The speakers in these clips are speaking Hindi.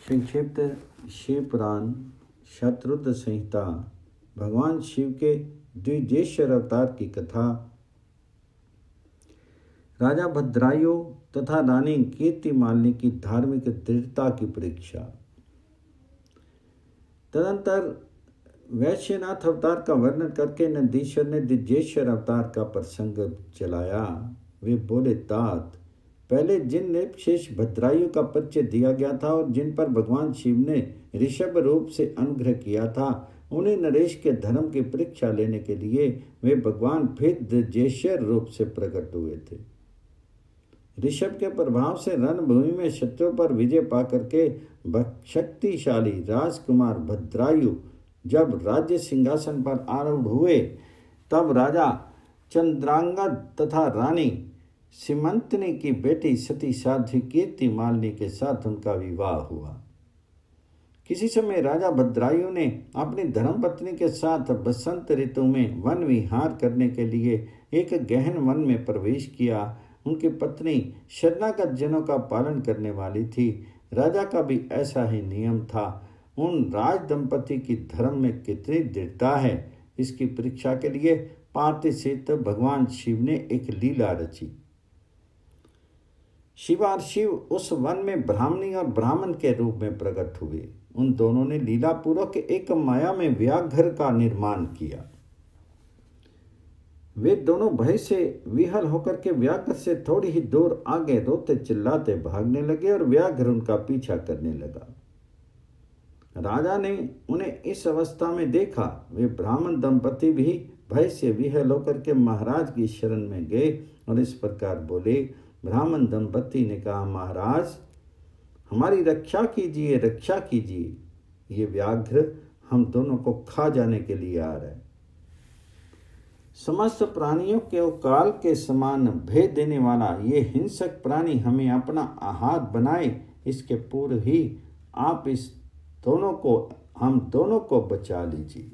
संक्षिप्त शिव पुराण शतरुद्र संहिता भगवान शिव के द्विजेश्वर अवतार की कथा। राजा भद्रायु तथा रानी कीर्तिमालिनी की धार्मिक दृढ़ता की परीक्षा। तदंतर वैश्यनाथ अवतार का वर्णन करके नंदीश्वर ने द्विजेश्वर अवतार का प्रसंग चलाया। वे बोले, तात पहले जिन निर्विशेष भद्रायु का परिचय दिया गया था और जिन पर भगवान शिव ने ऋषभ रूप से अनुग्रह किया था, उन्हें नरेश के धर्म की परीक्षा लेने के लिए वे भगवान फिर द्विजेश्वर रूप से प्रकट हुए थे। ऋषभ के प्रभाव से रणभूमि में शत्रु पर विजय पा करके शक्तिशाली राजकुमार भद्रायु जब राज्य सिंहासन पर आरूढ़ हुए, तब राजा चंद्रांगद तथा रानी सीमंतनी की बेटी सती साध्वी कीर्तिमालिनी के साथ उनका विवाह हुआ। किसी समय राजा भद्रायु ने अपनी धर्मपत्नी के साथ बसंत ऋतु में वन विहार करने के लिए एक गहन वन में प्रवेश किया। उनकी पत्नी शरणागत जनों का पालन करने वाली थी। राजा का भी ऐसा ही नियम था। उन राज दंपति की धर्म में कितनी दृढ़ता है, इसकी परीक्षा के लिए पार्थिसित भगवान शिव ने एक लीला रची। शिव और शिव उस वन में ब्राह्मणी और ब्राह्मण के रूप में प्रकट हुए। उन दोनों ने लीला पूर्वक एक माया में व्याघ्र का निर्माण किया। वे दोनों भय से विहल होकर के व्याघ्र से थोड़ी ही दूर आगे रोते चिल्लाते भागने लगे और व्याघ्र उनका पीछा करने लगा। राजा ने उन्हें इस अवस्था में देखा। वे ब्राह्मण दंपति भी भय से विहल होकर के महाराज की शरण में गए और इस प्रकार बोले। ब्राह्मण दंपति ने कहा, महाराज हमारी रक्षा कीजिए, रक्षा कीजिए। ये व्याघ्र हम दोनों को खा जाने के लिए आ रहा है। समस्त प्राणियों के काल के समान भेद देने वाला ये हिंसक प्राणी हमें अपना आहार बनाए, इसके पूर्व ही आप हम दोनों को बचा लीजिए।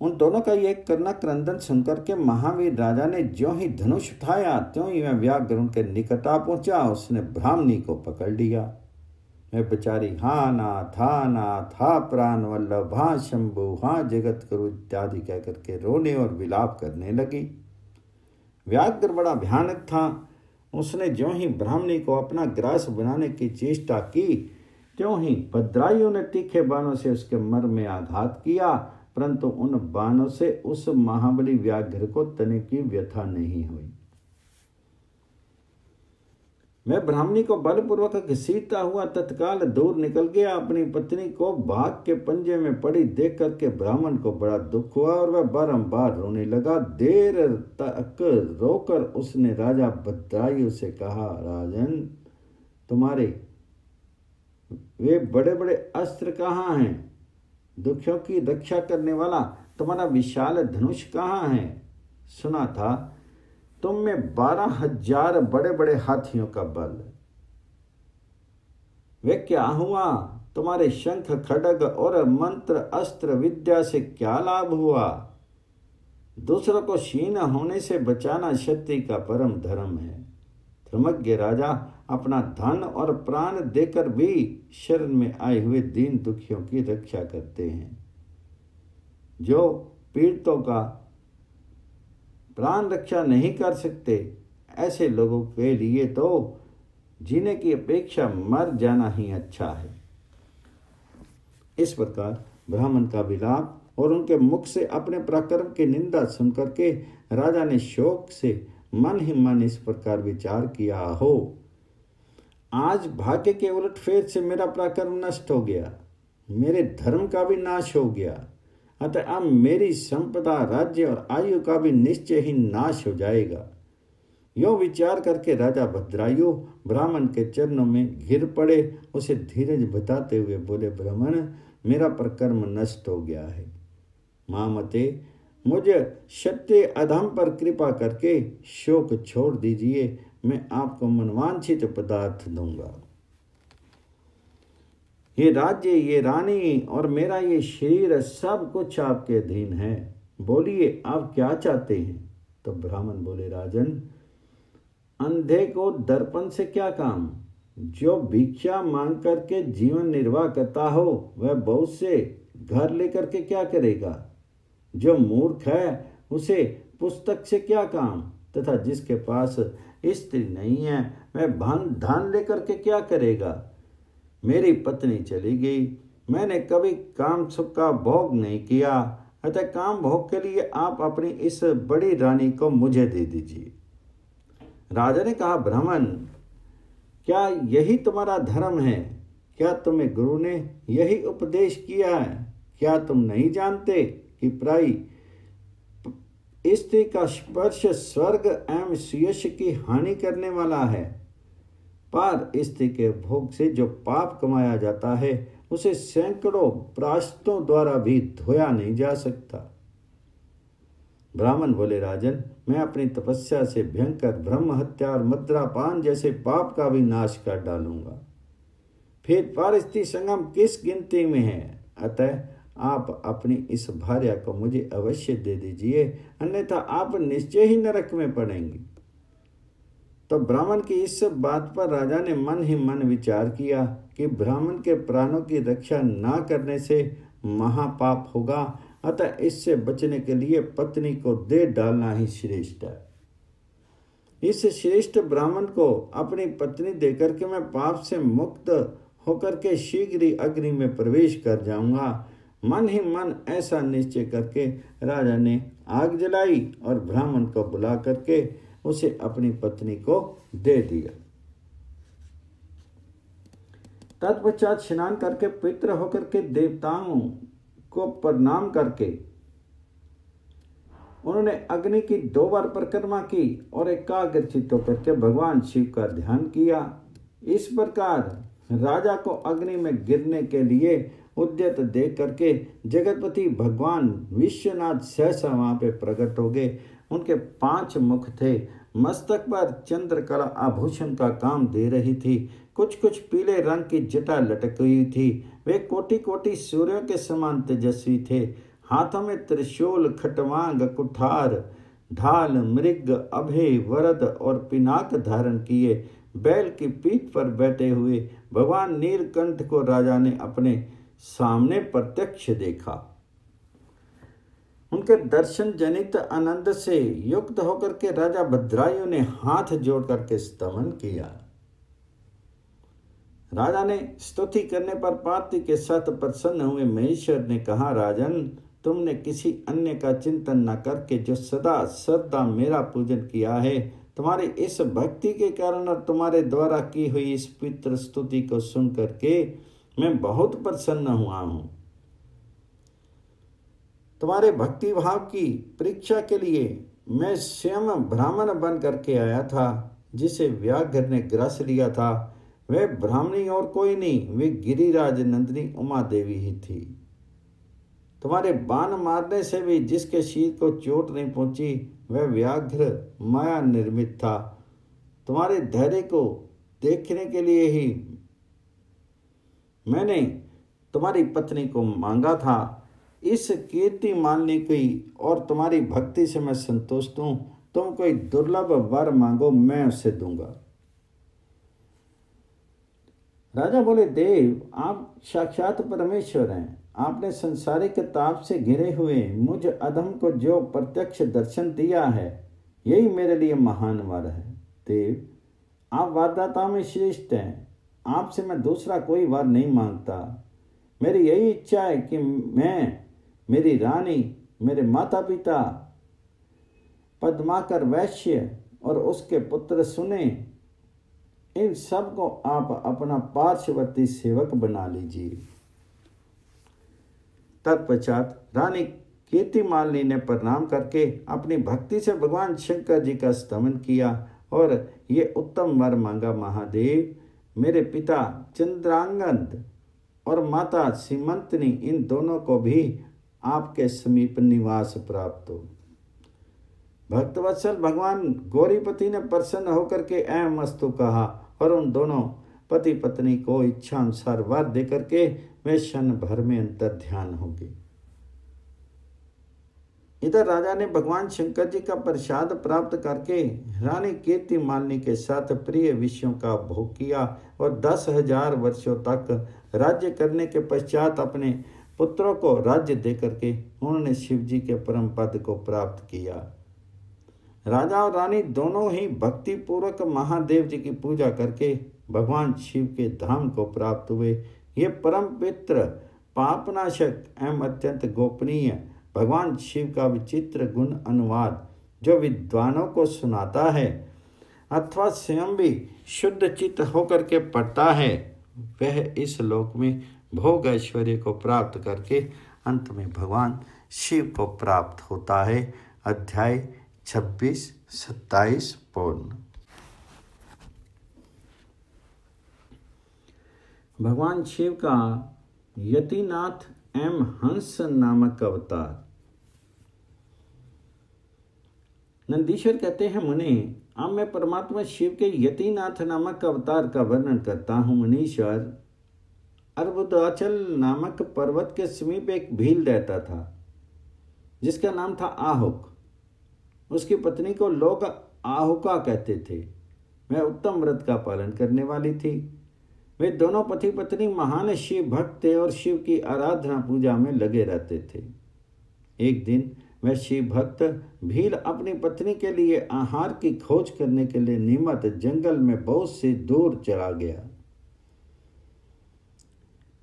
उन दोनों का यह करना क्रंदन सुनकर के महावीर राजा ने ज्यों ही धनुष उठाया, त्यों ही वह व्याघ्र उनके निकट आ पहुंचा। उसने ब्राह्मणी को पकड़ लिया। वह बेचारी हा नाथ हा प्राण वल्लभ हा शंभु हा जगत करो इत्यादि कह करके रोने और विलाप करने लगी। व्याघ्र बड़ा भयानक था। उसने ज्यों ही ब्राह्मणी को अपना ग्रास बनाने की चेष्टा की, त्यों ही भद्रायु ने तीखे बाणों से उसके मर में आघात किया, परंतु उन बाणों से उस महाबली व्याघ्र को तने की व्यथा नहीं हुई। मैं ब्राह्मणी को बलपूर्वक घसीटता हुआ तत्काल दूर निकल गया। अपनी पत्नी को बाघ के पंजे में पड़ी देख करके ब्राह्मण को बड़ा दुख हुआ और वह बारंबार रोने लगा। देर तक रोकर उसने राजा भद्रायु से कहा, राजन तुम्हारे वे बड़े बड़े अस्त्र कहाँ हैं? दुखियों की रक्षा करने वाला तुम्हारा विशाल धनुष कहाँ है? सुना था तुम में 12,000 बड़े बड़े हाथियों का बल। वे क्या हुआ? तुम्हारे शंख खड्ग और मंत्र अस्त्र विद्या से क्या लाभ हुआ? दूसरों को क्षीण होने से बचाना क्षत्रिय का परम धर्म है। धर्मज्ञ राजा अपना धन और प्राण देकर भी शरण में आए हुए दीन दुखियों की रक्षा करते हैं। जो पीड़ितों का प्राण रक्षा नहीं कर सकते, ऐसे लोगों के लिए तो जीने की अपेक्षा मर जाना ही अच्छा है। इस प्रकार ब्राह्मण का विलाप और उनके मुख से अपने पराक्रम की निंदा सुनकर के राजा ने शोक से मन ही मन इस प्रकार विचार किया, हो आज भाग्य के उलटफेर से मेरा पराक्रम नष्ट हो गया, मेरे धर्म का भी नाश हो गया, अतः अब मेरी संपदा, राज्य और आयु का भी निश्चय ही नाश हो जाएगा। यो विचार करके राजा भद्रायु ब्राह्मण के चरणों में गिर पड़े। उसे धीरज बताते हुए बोले, ब्राह्मण मेरा पराक्रम नष्ट हो गया है। महामते मुझे क्षत्रिय अधम पर कृपा करके शोक छोड़ दीजिए, मैं आपको मनवांछित पदार्थ दूंगा। ये राज्य, ये रानी और मेरा ये शरीर सब कुछ आपके अधीन है। बोलिए आप क्या चाहते हैं? तो ब्राह्मण बोले, राजन अंधे को दर्पण से क्या काम? जो भिक्षा मांग करके जीवन निर्वाह करता हो वह बहुत से घर लेकर के क्या करेगा? जो मूर्ख है उसे पुस्तक से क्या काम, तथा जिसके पास स्त्री नहीं है वह धन लेकर के क्या करेगा? मेरी पत्नी चली गई, मैंने कभी काम सुख का भोग नहीं किया, अतः काम भोग के लिए आप अपनी इस बड़ी रानी को मुझे दे दीजिए। राजा ने कहा, ब्राह्मण, क्या यही तुम्हारा धर्म है? क्या तुम्हें गुरु ने यही उपदेश किया है? क्या तुम नहीं जानते कि प्राय स्त्री का स्पर्श स्वर्ग एवं सुयश की हानि करने वाला है? पर स्त्री के भोग से जो पाप कमाया जाता है उसे सैकड़ों प्रायश्चितों द्वारा भी धोया नहीं जा सकता। ब्राह्मण बोले, राजन, मैं अपनी तपस्या से भयंकर ब्रह्म हत्या और मद्रापान जैसे पाप का भी नाश कर डालूंगा। फिर परस्त्री संगम किस गिनती में है? अतः आप अपनी इस भार्या को मुझे अवश्य दे दीजिए, अन्यथा आप निश्चय ही नरक में पड़ेंगे। तो ब्राह्मण की इस बात पर राजा ने मन ही मन विचार किया कि ब्राह्मण के प्राणों की रक्षा ना करने से महापाप होगा, अतः इससे बचने के लिए पत्नी को दे डालना ही श्रेष्ठ है। इस श्रेष्ठ ब्राह्मण को अपनी पत्नी देकर के मैं पाप से मुक्त होकर के शीघ्र ही अग्नि में प्रवेश कर जाऊंगा। मन ही मन ऐसा निश्चय करके राजा ने आग जलाई और ब्राह्मण को बुला करके उसे अपनी पत्नी को दे दिया। तत्पश्चात स्नान करके पवित्र होकर के देवताओं को प्रणाम करके उन्होंने अग्नि की 2 बार परिक्रमा की और एकाग्रचित्त होकर के भगवान शिव का ध्यान किया। इस प्रकार राजा को अग्नि में गिरने के लिए उद्यत देख करके जगतपति भगवान विश्वनाथ सहसा वहां पे प्रकट हो गए। उनके 5 मुख थे, मस्तक पर चंद्रकला आभूषण का काम दे रही थी, कुछ कुछ पीले रंग की जटा लटक हुई थी। वे कोटि कोटि सूर्यों के समान तेजस्वी थे। हाथों में त्रिशूल, खटवांग, कुठार, ढाल, मृग, अभय, वरद और पिनाक धारण किए बैल की पीठ पर बैठे हुए भगवान नीलकंठ को राजा ने अपने सामने प्रत्यक्ष देखा। उनके दर्शन जनित आनंद से युक्त होकर के राजा भद्रायु ने हाथ जोड़ करके स्तवन किया। राजा ने स्तुति करने पर पार्थिव के साथ प्रसन्न हुए महेश्वर ने कहा, राजन, तुमने किसी अन्य का चिंतन न करके जो सदा श्रद्धा मेरा पूजन किया है, तुम्हारी इस भक्ति के कारण और तुम्हारे द्वारा की हुई इस पवित्र स्तुति को सुन करके मैं बहुत प्रसन्न हुआ हूं। तुम्हारे भक्ति भाव की परीक्षा के लिए मैं स्वयं ब्राह्मण बन करके आया था। जिसे व्याघ्र ने ग्रास लिया था वह ब्राह्मणी और कोई नहीं, वे गिरिराज नंदिनी उमा देवी ही थी। तुम्हारे बाण मारने से भी जिसके शीर को चोट नहीं पहुंची वह व्याघ्र माया निर्मित था। तुम्हारे धैर्य को देखने के लिए ही मैंने तुम्हारी पत्नी को मांगा था। इस कीर्ति मानने की और तुम्हारी भक्ति से मैं संतुष्ट हूं। तुम कोई दुर्लभ वर मांगो, मैं उसे दूंगा। राजा बोले, देव, आप साक्षात परमेश्वर हैं। आपने संसारिक ताप से घिरे हुए मुझ अधम को जो प्रत्यक्ष दर्शन दिया है, यही मेरे लिए महान वर है। देव, आप वरदाता में श्रेष्ठ हैं। आपसे मैं दूसरा कोई वर नहीं मांगता। मेरी यही इच्छा है कि मैं, मेरी रानी, मेरे माता पिता पद्माकर वैश्य और उसके पुत्र सुने, इन सब को आप अपना पार्श्ववर्ती सेवक बना लीजिए। तत्पश्चात रानी कीर्तिमालिनी ने प्रणाम करके अपनी भक्ति से भगवान शंकर जी का स्तवन किया और ये उत्तम वर मांगा, महादेव, मेरे पिता चंद्रांगद और माता सीमंतनी, इन दोनों को भी आपके समीप निवास प्राप्त हो। भक्तवत्सल भगवान गौरीपति ने प्रसन्न होकर के ऐं मस्तु कहा और उन दोनों पति पत्नी को इच्छा अनुसार वर देकर के वे क्षण भर में अंतर ध्यान हो गए। इधर राजा ने भगवान शंकर जी का प्रसाद प्राप्त करके रानी कीर्ति मालिनी के साथ प्रिय विषयों का भोग किया और 10,000 वर्षों तक राज्य करने के पश्चात अपने पुत्रों को राज्य दे करके उन्होंने शिव जी के परम पद को प्राप्त किया। राजा और रानी दोनों ही भक्ति पूर्वक महादेव जी की पूजा करके भगवान शिव के धाम को प्राप्त हुए। ये परम पवित्र पापनाशक एवं अत्यंत गोपनीय भगवान शिव का विचित्र गुण अनुवाद जो विद्वानों को सुनाता है अथवा स्वयं भी शुद्ध चित्त होकर के पढ़ता है, वह इस लोक में भोग ऐश्वर्य को प्राप्त करके अंत में भगवान शिव को प्राप्त होता है। अध्याय 26-27 पूर्ण। भगवान शिव का यतिनाथ एवं हंस नामक अवतार। नंदीश्वर कहते हैं, मुनि, अब मैं परमात्मा शिव के यतिनाथ नामक अवतार का वर्णन करता हूँ। मुनीश्वर, अर्बुदाचल नामक पर्वत के समीप एक भील रहता था जिसका नाम था आहुक। उसकी पत्नी को लोग आहुका कहते थे। वह उत्तम व्रत का पालन करने वाली थी। वे दोनों पति पत्नी महान शिव भक्त थे और शिव की आराधना पूजा में लगे रहते थे। एक दिन वह शिव भक्त भील अपनी पत्नी के लिए आहार की खोज करने के लिए नियमित जंगल में बहुत से दूर चला गया।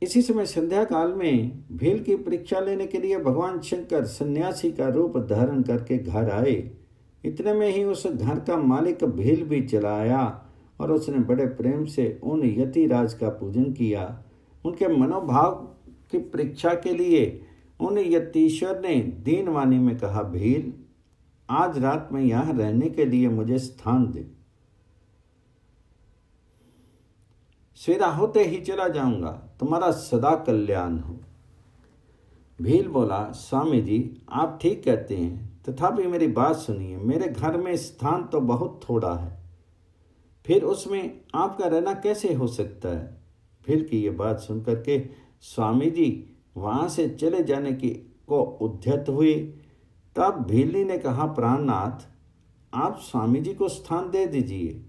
इसी समय संध्या काल में भील की परीक्षा लेने के लिए भगवान शंकर सन्यासी का रूप धारण करके घर आए। इतने में ही उस घर का मालिक भील भी चला आया और उसने बड़े प्रेम से उन यतिराज का पूजन किया। उनके मनोभाव की परीक्षा के लिए उन यतीश्वर ने दीनवाणी में कहा, भील, आज रात में यहाँ रहने के लिए मुझे स्थान दे, सवेरा होते ही चला जाऊंगा, तुम्हारा सदा कल्याण हो। भील बोला, स्वामी जी, आप ठीक कहते हैं, तथापि मेरी बात सुनिए। मेरे घर में स्थान तो बहुत थोड़ा है, फिर उसमें आपका रहना कैसे हो सकता है। भील की ये बात सुनकर के स्वामी जी वहाँ से चले जाने की को उद्यत हुए। तब भीली ने कहा, प्राणनाथ, आप स्वामी जी को स्थान दे दीजिए।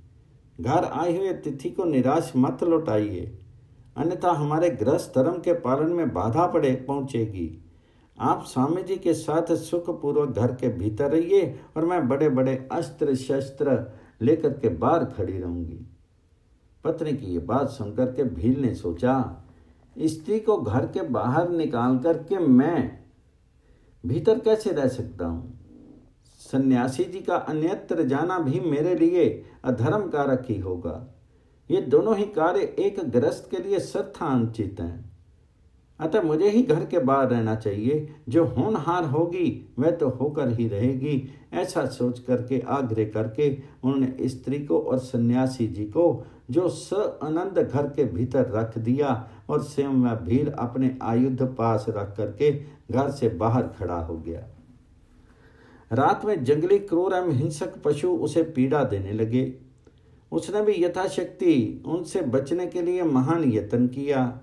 घर आए हुए अतिथि को निराश मत लौटाइए, अन्यथा हमारे गृहस्थ धर्म के पालन में बाधा पहुंचेगी। आप स्वामी जी के साथ सुखपूर्वक घर के भीतर रहिए और मैं बड़े बड़े अस्त्र शस्त्र लेकर के बाहर खड़ी रहूंगी। पत्नी की ये बात सुनकर के भील ने सोचा, स्त्री को घर के बाहर निकाल करके मैं भीतर कैसे रह सकता हूँ। सन्यासी जी का अन्यत्र जाना भी मेरे लिए अधर्म कारक ही होगा। ये दोनों ही कार्य एक गृहस्थ के लिए सर्वथानुचित हैं। अतः मुझे ही घर के बाहर रहना चाहिए। जो होनहार होगी वह तो होकर ही रहेगी। ऐसा सोच करके आग्रह करके उन्होंने स्त्री को और सन्यासी जी को जो आनंद घर के भीतर रख दिया और स्वयं वह भील अपने आयुध पास रख करके घर से बाहर खड़ा हो गया। रात में जंगली क्रूर एवं हिंसक पशु उसे पीड़ा देने लगे। उसने भी यथाशक्ति उनसे बचने के लिए महान यत्न किया।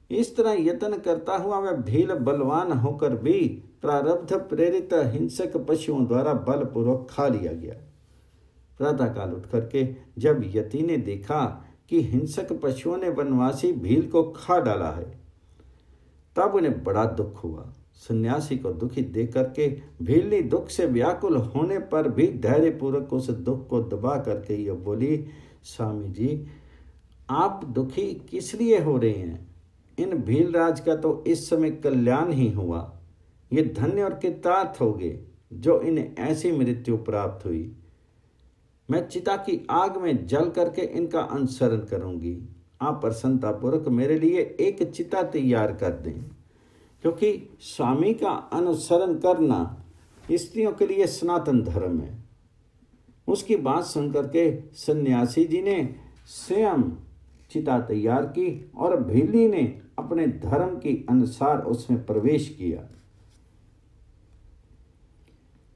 इस तरह यत्न करता हुआ वह भील बलवान होकर भी प्रारब्ध प्रेरित हिंसक पशुओं द्वारा बलपूर्वक खा लिया गया। प्रातःकाल उठ करके जब यति ने देखा कि हिंसक पशुओं ने वनवासी भील को खा डाला है, तब उन्हें बड़ा दुख हुआ। सन्यासी को दुखी देख करके भीलनी दुख से व्याकुल होने पर भी धैर्यपूर्वक उस दुख को दबा करके यह बोली, स्वामी जी, आप दुखी किस लिए हो रहे हैं। इन भीलराज का तो इस समय कल्याण ही हुआ। ये धन्य और कृतार्थ हो गए जो इन्हें ऐसी मृत्यु प्राप्त हुई। मैं चिता की आग में जल करके इनका अनुसरण करूंगी। आप प्रसन्नतापूर्वक मेरे लिए एक चिता तैयार कर दें, क्योंकि स्वामी का अनुसरण करना स्त्रियों के लिए सनातन धर्म है। उसकी बात सुनकर के सन्यासी जी ने स्वयं चिता तैयार की और भीली ने अपने धर्म के अनुसार उसमें प्रवेश किया।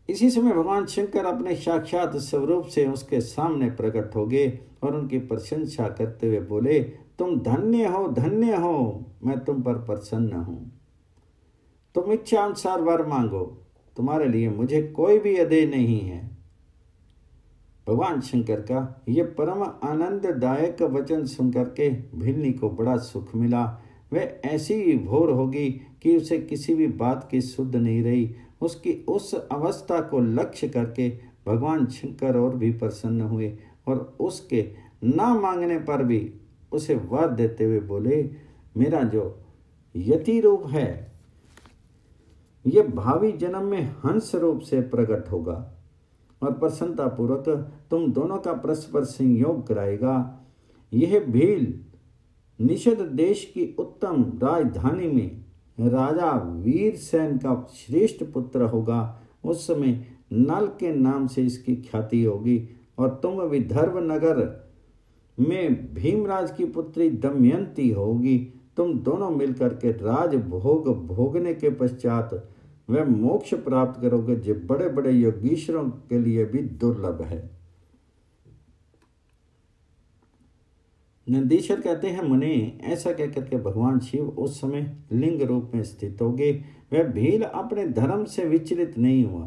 इसी समय भगवान शंकर अपने साक्षात स्वरूप से उसके सामने प्रकट हो गए और उनकी प्रशंसा करते हुए बोले, तुम धन्य हो, मैं तुम पर प्रसन्न हूं। तुम इच्छा अनुसार वर मांगो, तुम्हारे लिए मुझे कोई भी अदेय नहीं है। भगवान शंकर का ये परम आनंददायक वचन सुनकर के भिल्ली को बड़ा सुख मिला। वह ऐसी भोर होगी कि उसे किसी भी बात की सुध नहीं रही। उसकी उस अवस्था को लक्ष्य करके भगवान शंकर और भी प्रसन्न हुए और उसके ना मांगने पर भी उसे वर देते हुए बोले, मेरा जो यति रूप है ये भावी जन्म में हंस रूप से प्रकट होगा और प्रसन्नता पूर्वक तुम दोनों का परस्पर संयोग कराएगा। यह भील निषद देश की उत्तम राजधानी में राजा वीरसेन का श्रेष्ठ पुत्र होगा। उस समय नल के नाम से इसकी ख्याति होगी और तुम विदर्भ नगर में भीमराज की पुत्री दमयंती होगी। तुम दोनों मिलकर के राज भोग भोगने के पश्चात वह मोक्ष प्राप्त करोगे जो बड़े बड़े योगीश्वरों के लिए भी दुर्लभ है। नंदीश्वर कहते हैं, मुनि, ऐसा कहकर के भगवान शिव उस समय लिंग रूप में स्थित हो गए। वह भील अपने धर्म से विचलित नहीं हुआ,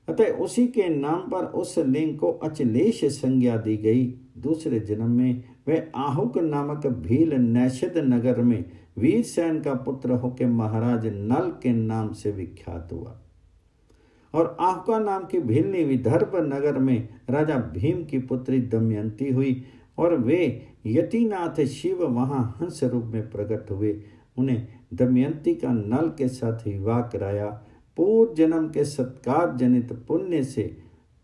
अतः उसी के नाम पर उस लिंग को अचलेश संज्ञा दी गई। दूसरे जन्म में वह आहुक नामक भील नैषद नगर में वीरसेन का पुत्र होकर महाराज नल के नाम से विख्यात हुआ और आहुका नाम की भीलनी विदर्भ नगर में राजा भीम की पुत्री दमयंती हुई और वे यतिनाथ शिव वहां हंस रूप में प्रकट हुए। उन्हें दमयंती का नल के साथ विवाह कराया। पूर्व जन्म के सत्कार जनित पुण्य से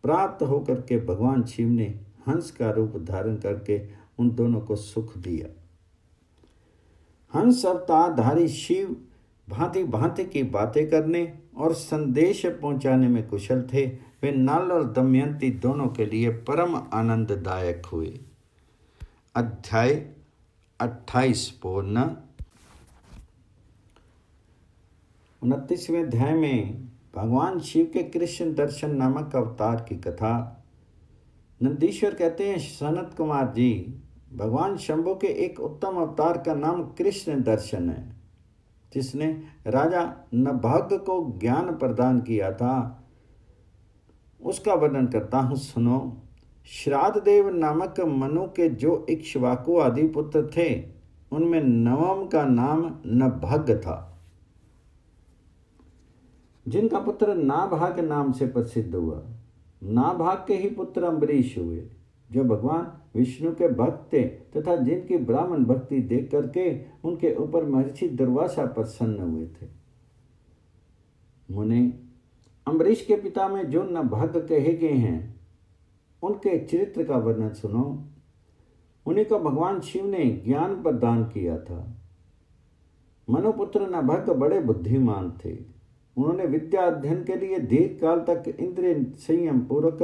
प्राप्त होकर के भगवान शिव ने हंस का रूप धारण करके उन दोनों को सुख दिया। हंस अवतारधारी शिव भांति भांति की बातें करने और संदेश पहुंचाने में कुशल थे। वे नल और दमयंती दोनों के लिए परम आनंददायक हुए। अध्याय 28 पूर्ण। 29वें अध्याय में भगवान शिव के कृष्ण दर्शन नामक अवतार की कथा। नंदीश्वर कहते हैं, सनत कुमार जी, भगवान शंभु के एक उत्तम अवतार का नाम कृष्ण दर्शन है, जिसने राजा नभग को ज्ञान प्रदान किया था। उसका वर्णन करता हूँ, सुनो। श्राद्ध देव नामक मनु के जो इक्ष्वाकु आदि पुत्र थे, उनमें नवम का नाम नभग था, जिनका पुत्र नाभाग नाम से प्रसिद्ध हुआ। नाभाग के ही पुत्र अम्बरीश हुए, जो भगवान विष्णु के भक्त थे तथा जिनकी ब्राह्मण भक्ति देख करके उनके ऊपर महर्षि दुर्वासा प्रसन्न हुए थे। मुने, अम्बरीश के पिता में जो नाभाग कहे गए हैं, उनके चरित्र का वर्णन सुनो। उन्हीं को भगवान शिव ने ज्ञान प्रदान किया था। मनुपुत्र नाभाग बड़े बुद्धिमान थे। उन्होंने विद्या अध्ययन के लिए दीर्घ काल तक इंद्रिय संयम पूर्वक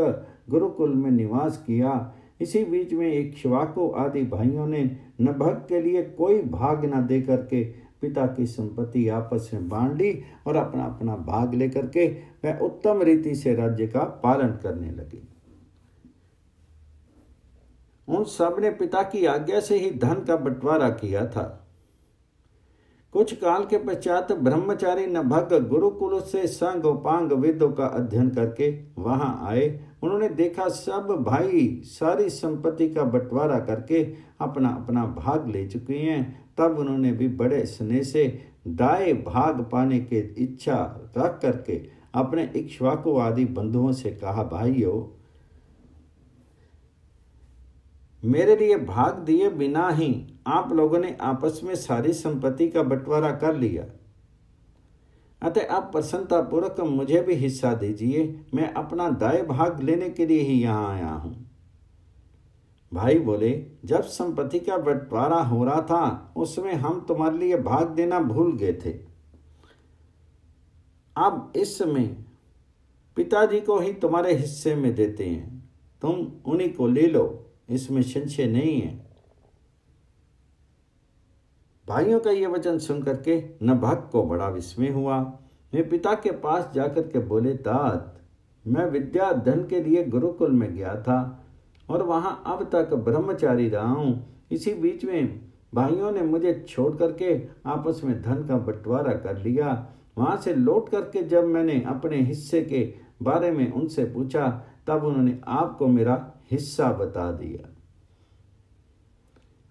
गुरुकुल में निवास किया। इसी बीच में इक्ष्वाकु आदि भाइयों ने नभग के लिए कोई भाग न दे करके पिता की संपत्ति आपस में बांट ली और अपना अपना भाग लेकर के वह उत्तम रीति से राज्य का पालन करने लगे। उन सब ने पिता की आज्ञा से ही धन का बंटवारा किया था। कुछ काल के पश्चात ब्रह्मचारी नभग गुरुकुल से सांगोपांग वेदों का अध्ययन करके वहां आए। उन्होंने देखा सब भाई सारी संपत्ति का बंटवारा करके अपना अपना भाग ले चुके हैं। तब उन्होंने भी बड़े स्नेह से दाएं भाग पाने की इच्छा रख करके अपने इक्ष्वाकु आदि बंधुओं से कहा, भाइयों, मेरे लिए भाग दिए बिना ही आप लोगों ने आपस में सारी संपत्ति का बंटवारा कर लिया, अतः आप प्रसन्नता पूर्वक मुझे भी हिस्सा दीजिए। मैं अपना दाएं भाग लेने के लिए ही यहाँ आया हूँ। भाई बोले, जब संपत्ति का बंटवारा हो रहा था उसमें हम तुम्हारे लिए भाग देना भूल गए थे। अब इस समय पिताजी को ही तुम्हारे हिस्से में देते हैं, तुम उन्हीं को ले लो, इसमें संशय नहीं है। भाइयों का यह वचन सुन करके नभग को बड़ा विस्मय हुआ। वे पिता के पास जाकर के बोले, तात, मैं विद्या अध्ययन के लिए गुरुकुल में गया था और वहां अब तक ब्रह्मचारी रहा हूं। इसी बीच में भाइयों ने मुझे छोड़ करके आपस में धन का बंटवारा कर लिया वहां से लौट करके जब मैंने अपने हिस्से के बारे में उनसे पूछा तब उन्होंने आपको मेरा हिस्सा बता दिया।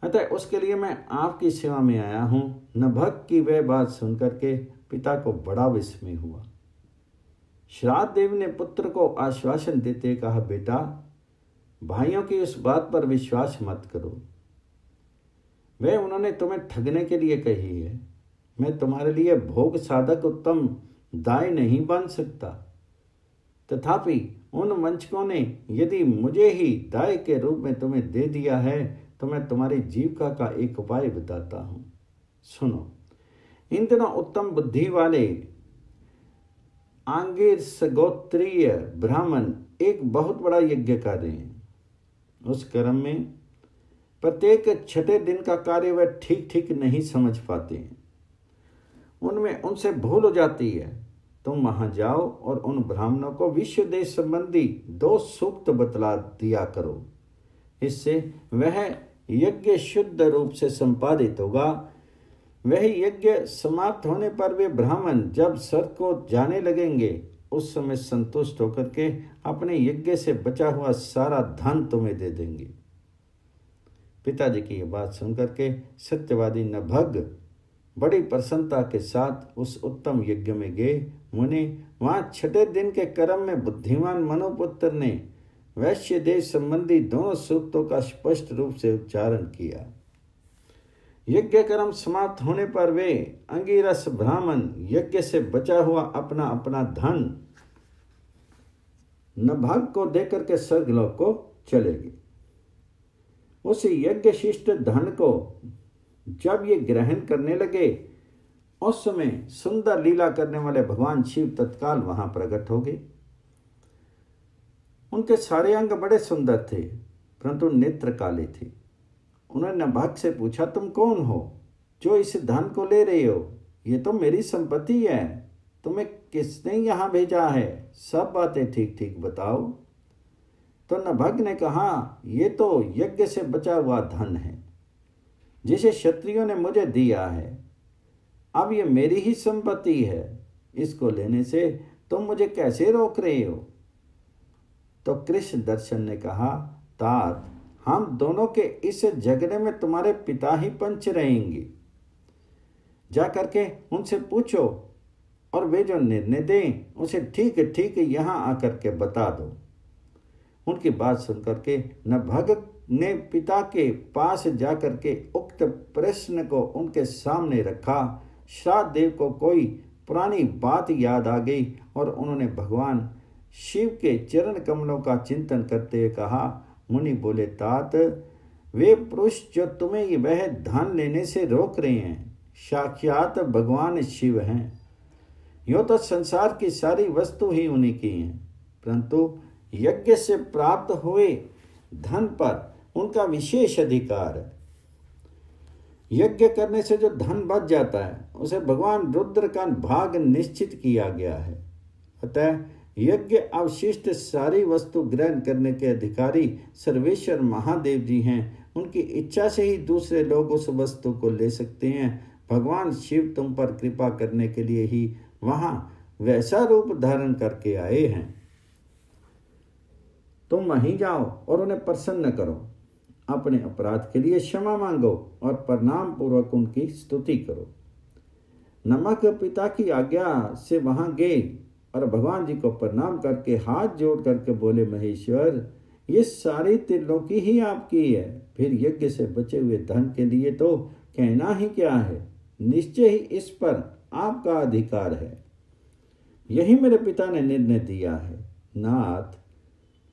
अतः उसके लिए मैं आपकी सेवा में आया हूं। नभग की वह बात सुनकर के पिता को बड़ा विस्मय हुआ। श्राद्ध देव ने पुत्र को आश्वासन देते कहा, बेटा, भाइयों की उस बात पर विश्वास मत करो। वे उन्होंने तुम्हें ठगने के लिए कही है। मैं तुम्हारे लिए भोग साधक उत्तम दाय नहीं बन सकता। तथापि उन वंचकों ने यदि मुझे ही दाय के रूप में तुम्हें दे दिया है तो मैं तुम्हारी जीविका का एक उपाय बताता हूं। सुनो, इन दिनों उत्तम बुद्धि वाले आंगिरस गोत्रीय ब्राह्मण एक बहुत बड़ा यज्ञ कर रहे हैं। उस कर्म में प्रत्येक छठे दिन का कार्य वह ठीक ठीक नहीं समझ पाते हैं। उनमें उनसे भूल हो जाती है। तुम वहां जाओ और उन ब्राह्मणों को विश्व देश संबंधी 2 सूक्त बतला दिया करो। इससे वह यज्ञ शुद्ध रूप से संपादित होगा। वह यज्ञ समाप्त होने पर वे ब्राह्मण जब स्वर्ग को जाने लगेंगे उस समय संतुष्ट होकर के अपने यज्ञ से बचा हुआ सारा धन तुम्हें दे देंगे। पिताजी की यह बात सुनकर के सत्यवादी नभग बड़ी प्रसन्नता के साथ उस उत्तम यज्ञ में गए। मुनि, वहां छठे दिन के कर्म में बुद्धिमान मनुपुत्र ने वैश्य देश संबंधी 2 सूक्तों का स्पष्ट रूप से उच्चारण किया। यज्ञ कर्म समाप्त होने पर वे अंगिरस ब्राह्मण यज्ञ से बचा हुआ अपना अपना धन नभग को देकर के स्वर्गलोक को चले गए। उस यज्ञ शिष्ट धन को जब ये ग्रहण करने लगे उस समय सुंदर लीला करने वाले भगवान शिव तत्काल वहां प्रकट हो गए। उनके सारे अंग बड़े सुंदर थे परंतु नेत्र काले थे। उन्होंने नभग से पूछा, तुम कौन हो जो इस धन को ले रहे हो? ये तो मेरी संपत्ति है। तुम्हें किसने यहाँ भेजा है? सब बातें ठीक ठीक बताओ। तो नभग ने कहा, ये तो यज्ञ से बचा हुआ धन है जिसे क्षत्रियों ने मुझे दिया है। अब ये मेरी ही संपत्ति है। इसको लेने से तुम मुझे कैसे रोक रहे हो? तो कृष्ण दर्शन ने कहा, तात, हम दोनों के इस झगड़े में तुम्हारे पिता ही पंच रहेंगे। जाकर के उनसे पूछो और वे जो निर्णय दें उसे ठीक ठीक यहाँ आकर के बता दो। उनकी बात सुनकर के नभग ने पिता के पास जाकर के उक्त प्रश्न को उनके सामने रखा। श्राद्ध देव को कोई पुरानी बात याद आ गई और उन्होंने भगवान शिव के चरण कमलों का चिंतन करते हुए कहा, मुनि बोले, तात, वे पुरुष जो तुम्हें वह धन लेने से रोक रहे हैं साक्षात भगवान शिव हैं। यूँ तो संसार की सारी वस्तु ही उन्हीं की हैं, परंतु यज्ञ से प्राप्त हुए धन पर उनका विशेष अधिकार है। यज्ञ करने से जो धन बच जाता है उसे भगवान रुद्र का भाग निश्चित किया गया है। अतः यज्ञ अवशिष्ट सारी वस्तु ग्रहण करने के अधिकारी सर्वेश्वर महादेव जी हैं। उनकी इच्छा से ही दूसरे लोग उस वस्तु को ले सकते हैं। भगवान शिव तुम पर कृपा करने के लिए ही वहां वैसा रूप धारण करके आए हैं। तुम वहीं जाओ और उन्हें प्रसन्न करो, अपने अपराध के लिए क्षमा मांगो और प्रणाम पूर्वक उनकी स्तुति करो। नमक पिता की आज्ञा से वहां गए और भगवान जी को प्रणाम करके हाथ जोड़ करके बोले, महेश्वर, ये सारी त्रिलोकी ही आपकी है। फिर यज्ञ से बचे हुए धन के लिए तो कहना ही क्या है। निश्चय ही इस पर आपका अधिकार है। यही मेरे पिता ने निर्णय दिया है। नाथ,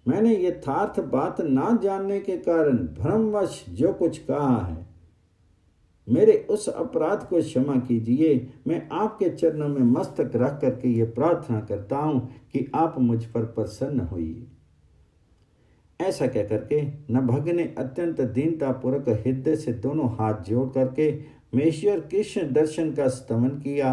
मैंने यथार्थ बात ना जानने के कारण भ्रमवश जो कुछ कहा है, मेरे उस अपराध को क्षमा कीजिए। मैं आपके चरणों में मस्तक रख करके ये प्रार्थना करता हूं कि आप मुझ पर प्रसन्न होइए। ऐसा कह करके नभग ने अत्यंत दीनतापूर्वक हृदय से दोनों हाथ जोड़ करके महेश्वर कृष्ण दर्शन का स्तमन किया।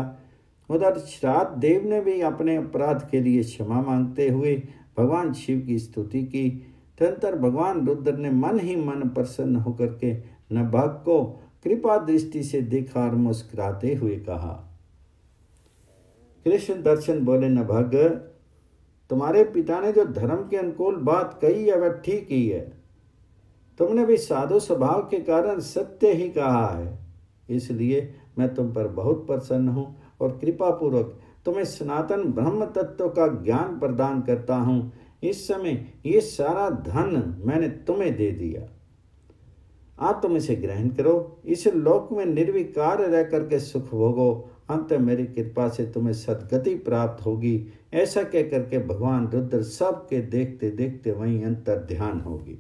उधर श्राद्ध देव ने भी अपने अपराध के लिए क्षमा मांगते हुए भगवान शिव की स्तुति की। तदनंतर भगवान रुद्र ने मन ही मन प्रसन्न होकर के नभग को कृपा दृष्टि से देखा और मुस्कुराते हुए कहा, कृष्ण दर्शन बोले, नभग, तुम्हारे पिता ने जो धर्म के अनुकूल बात कही है वह ठीक ही है। तुमने भी साधु स्वभाव के कारण सत्य ही कहा है, इसलिए मैं तुम पर बहुत प्रसन्न हूँ और कृपा पूर्वक तुम्हें सनातन ब्रह्म तत्व का ज्ञान प्रदान करता हूँ। इस समय ये सारा धन मैंने तुम्हें दे दिया, आप तुम इसे ग्रहण करो। इस लोक में निर्विकार रह करके सुख भोगो, अंत मेरी कृपा से तुम्हें सद्गति प्राप्त होगी। ऐसा कह करके भगवान रुद्र सबके देखते देखते वहीं अंतर ध्यान होगी।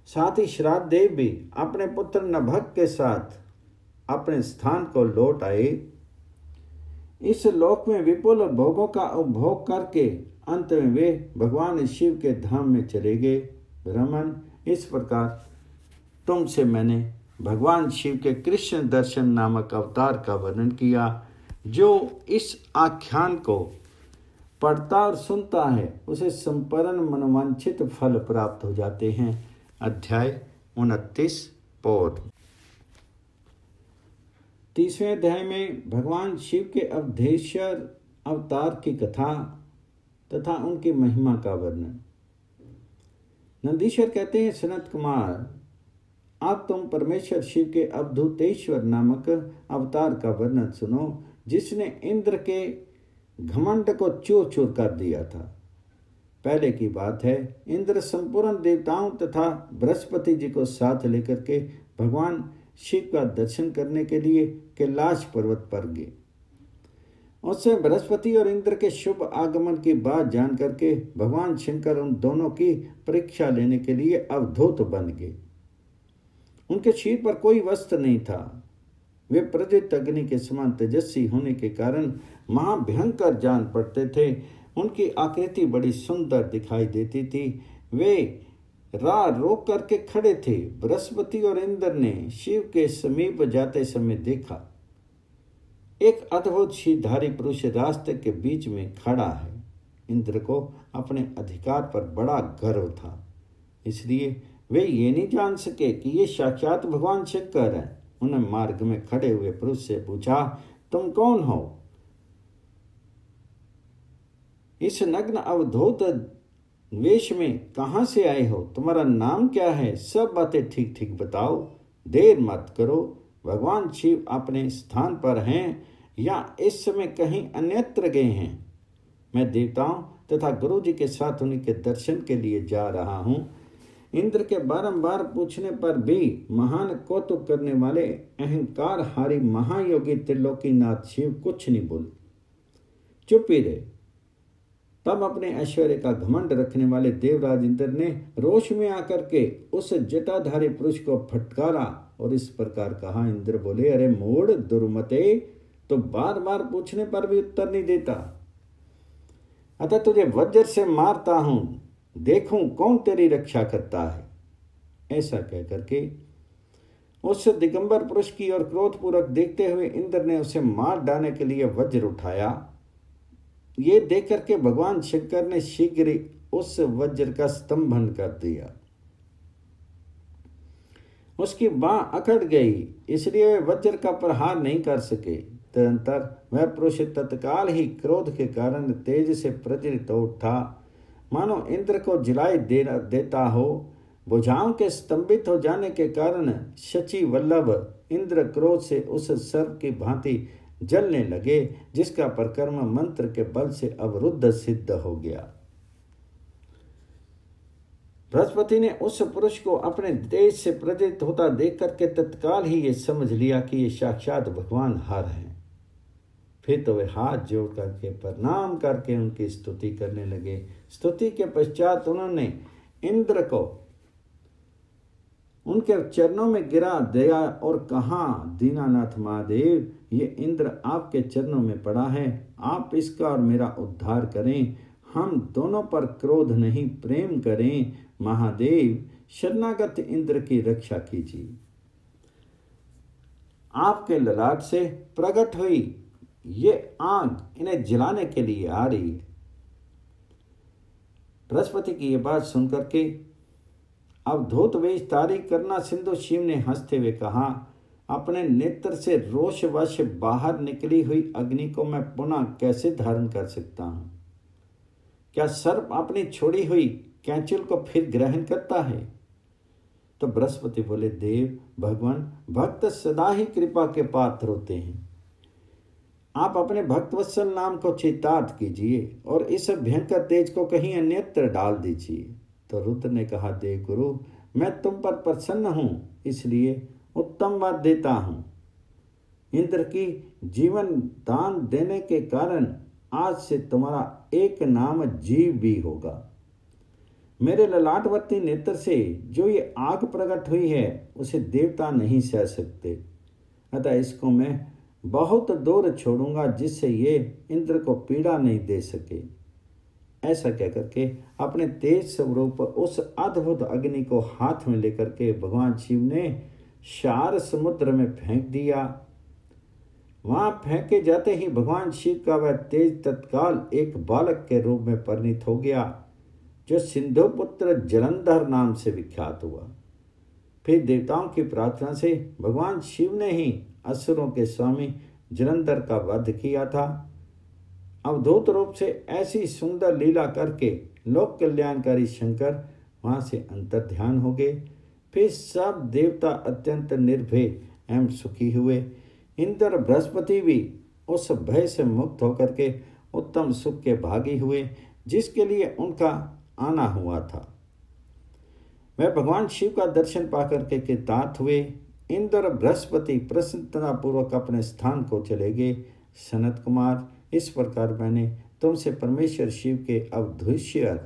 साथ ही श्राद्ध देव भी अपने पुत्र नभग के साथ अपने स्थान को लौट आए। इस लोक में विपुल भोगों का उपभोग करके अंत में वे भगवान शिव के धाम में चले गए। ब्राह्मण, इस प्रकार तुमसे मैंने भगवान शिव के कृष्ण दर्शन नामक अवतार का वर्णन किया। जो इस आख्यान को पढ़ता और सुनता है उसे संपूर्ण मनोवांछित फल प्राप्त हो जाते हैं। अध्याय 29 पौध। 30वें अध्याय में भगवान शिव के अवधेश्वर अवतार की कथा तथा उनकी महिमा का वर्णन। नंदीश्वर कहते हैं, सनत कुमार, अब तुम परमेश्वर शिव के अवधूतेश्वर नामक अवतार का वर्णन सुनो, जिसने इंद्र के घमंड को चूर चूर कर दिया था। पहले की बात है, इंद्र संपूर्ण देवताओं तथा बृहस्पति जी को साथ लेकर के भगवान शिव का दर्शन करने के लिए कैलाश पर्वत पर गए। उससे बृहस्पति और इंद्र के शुभ आगमन की बात जान करके भगवान शंकर उन दोनों की परीक्षा लेने के लिए अवधूत बन गए। उनके शरीर पर कोई वस्त्र नहीं था। वे प्रज्वलित अग्नि के समान तेजस्वी होने के कारण महाभयंकर जान पड़ते थे। उनकी आकृति बड़ी सुंदर दिखाई देती थी। वे राह रोक करके खड़े थे। बृहस्पति और इंद्र ने शिव के समीप जाते समय देखा, एक अद्भुत शीधारी पुरुष रास्ते के बीच में खड़ा है। इंद्र को अपने अधिकार पर बड़ा गर्व था, इसलिए वे ये नहीं जान सके कि ये साक्षात भगवान शंकर हैं। उन्हें मार्ग में खड़े हुए पुरुष से पूछा, तुम कौन हो? इस नग्न अवधूत वेश में कहाँ से आए हो? तुम्हारा नाम क्या है? सब बातें ठीक ठीक बताओ, देर मत करो। भगवान शिव अपने स्थान पर हैं या इस समय कहीं अन्यत्र गए हैं? मैं देवताओं तथा गुरु जी के साथ उन्हीं के दर्शन के लिए जा रहा हूँ। इंद्र के बारंबार पूछने पर भी महान कौतुक करने वाले अहंकार हारी महायोगी त्रिलोकीनाथ शिव कुछ नहीं बोले, चुप ही रहे। तब अपने ऐश्वर्य का घमंड रखने वाले देवराज इंद्र ने रोष में आकर के उस जटाधारी पुरुष को फटकारा और इस प्रकार कहा। इंद्र बोले, अरे मूढ़ दुर्मते, तो बार बार पूछने पर भी उत्तर नहीं देता। अतः तुझे वज्र से मारता हूं, देखूं कौन तेरी रक्षा करता है। ऐसा कह करके उस दिगंबर पुरुष की ओर क्रोधपूर्वक देखते हुए इंद्र ने उसे मार डालने के लिए वज्र उठाया। ये देख करके भगवान शंकर ने शीघ्र ही उस वज्र का स्तंभन कर दिया। उसकी बांह अकड़ गई, इसलिए वे वज्र का प्रहार नहीं कर सके। तदंतर वह पुरुष तत्काल ही क्रोध के कारण तेज से प्रज्वलित हो उठा, मानो इंद्र को जलाए देता हो। भुजाओं के स्तंभित हो जाने के कारण शची वल्लभ इंद्र क्रोध से उस सर्प की भांति जलने लगे, जिसका परकर्म मंत्र के बल से अवरुद्ध सिद्ध हो गया। बृहस्पति ने उस पुरुष को अपने तेज से प्रज्वलित होता देख करके तत्काल ही ये समझ लिया कि ये साक्षात भगवान हर हैं। फिर तो वे हाथ जोड़ करके प्रणाम करके उनकी स्तुति करने लगे। स्तुति के पश्चात उन्होंने इंद्र को उनके चरणों में गिरा दिया और कहा, दीनानाथ महादेव, ये इंद्र आपके चरणों में पड़ा है, आप इसका और मेरा उद्धार करें। हम दोनों पर क्रोध नहीं, प्रेम करें। महादेव, शरणागत इंद्र की रक्षा कीजिए। आपके ललाट से प्रकट हुई ये आग इन्हें जलाने के लिए आ रही है। बृहस्पति की ये बात सुनकर के अवधूत वेश धारी करना सिंधु शिव ने हंसते हुए कहा, अपने नेत्र से रोषवश बाहर निकली हुई अग्नि को मैं पुनः कैसे धारण कर सकता हूँ? क्या सर्प अपनी छोड़ी हुई कैंचुल को फिर ग्रहण करता है? तो बृहस्पति बोले, देव भगवान, भक्त सदा ही कृपा के पात्र होते हैं। आप अपने भक्तवत्सल नाम को चितार्थ कीजिए और इस भयंकर तेज को कहीं अन्यत्र डाल दीजिए। तो रुद्र ने कहा, देव गुरु, मैं तुम पर प्रसन्न हूँ, इसलिए उत्तम वर देता हूँ। इंद्र की जीवन दान देने के कारण आज से तुम्हारा एक नाम जीव भी होगा। मेरे ललाटवर्ती नेत्र से जो ये आग प्रकट हुई है उसे देवता नहीं सह सकते, अतः इसको मैं बहुत दूर छोड़ूंगा जिससे ये इंद्र को पीड़ा नहीं दे सके। ऐसा कहकर के अपने तेज स्वरूप उस अद्भुत अग्नि को हाथ में लेकर के भगवान शिव ने शार समुद्र में फेंक दिया। वहां फेंके जाते ही भगवान शिव का वह तेज तत्काल एक बालक के रूप में परिणित हो गया, जो सिंधुपुत्र जलंधर नाम से विख्यात हुआ। फिर देवताओं की प्रार्थना से भगवान शिव ने ही असुरों के स्वामी जलंधर का वध किया था। अवधूत रूप से ऐसी सुंदर लीला करके लोक कल्याणकारी शंकर वहां से अंतर ध्यान हो गए। फिर सब देवता अत्यंत निर्भय एवं सुखी हुए। इंद्र बृहस्पति भी उस भय से मुक्त होकर के उत्तम सुख के भागी हुए जिसके लिए उनका आना हुआ था। वह भगवान शिव का दर्शन पाकर के कृतार्थ हुए। इंद्र बृहस्पति प्रसन्नतापूर्वक अपने स्थान को चले गए। सनत कुमार, इस प्रकार मैंने तुमसे परमेश्वर शिव के अवधूष्य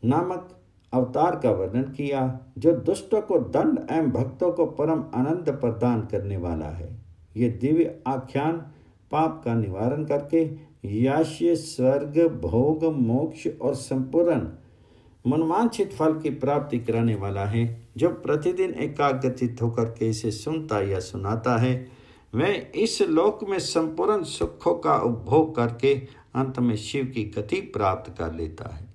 नामक अवतार का वर्णन किया, जो दुष्टों को दंड एवं भक्तों को परम आनंद प्रदान करने वाला है। ये दिव्य आख्यान पाप का निवारण करके याश्य, स्वर्ग, भोग, मोक्ष और संपूर्ण मनवांछित फल की प्राप्ति कराने वाला है। जो प्रतिदिन एकाग्रचित होकर के इसे सुनता या सुनाता है, वह इस लोक में संपूर्ण सुखों का उपभोग करके अंत में शिव की गति प्राप्त कर लेता है।